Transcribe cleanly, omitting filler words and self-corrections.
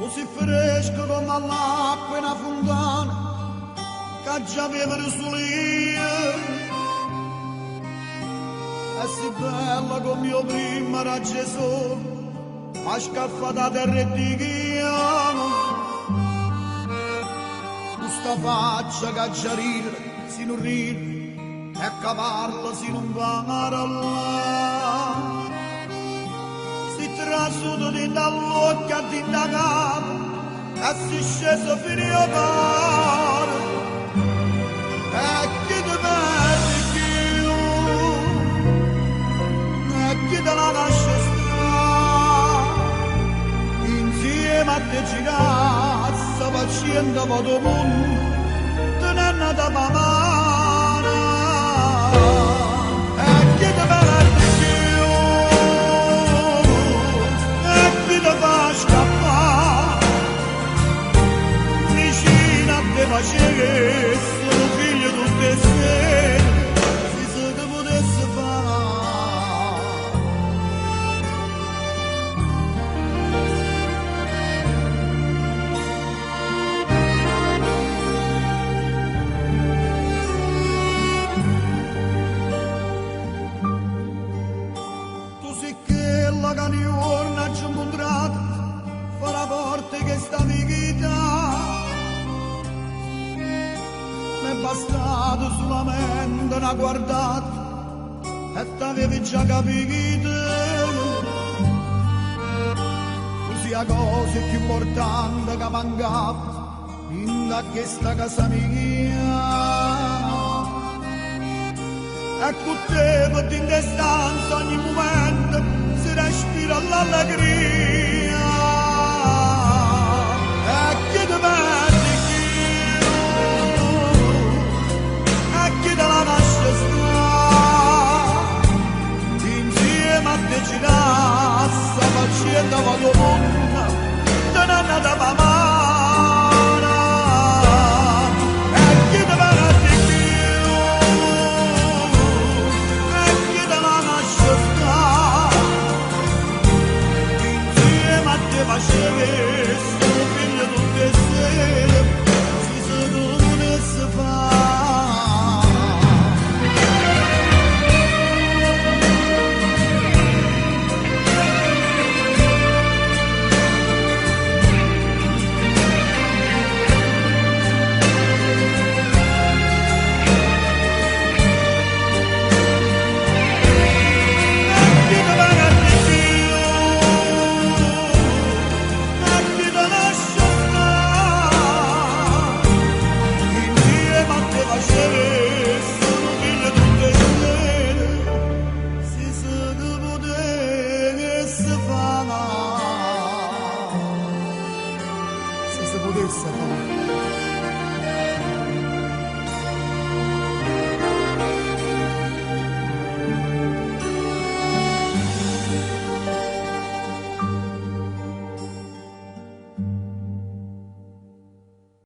così fresco come l'acqua in una fontana che già vive sull'io. E si bella come io prima era Gesù, ha scaffato a terra e di Chiano. Questa faccia che già ride, si non ride, e che parla si non parla. Si trasuto di dall'occhio di da capo, e si sceso fino a mare. E chi ti vede più, e chi te la lascia stare, insieme a te girare, sta facendo voto mondo, tenendo da mamma. Facevi, sono figlio di te se te potesse fare. Tu sei quella che ogni giorno ci ho incontrato, fa la porta che sta amichita. Mi è bastato solamente una guardata e t'avevi già capito. Così la cosa più importante che mancava in questa casa mia. E con te per in distanza ogni momento si respira l'allegria. E chi ti vede la lascia stare, insieme a te girare, sta facendo vado mondo, tenendo da mamma. E chi te vede più, e chi te la lascia stare, insieme a te facevi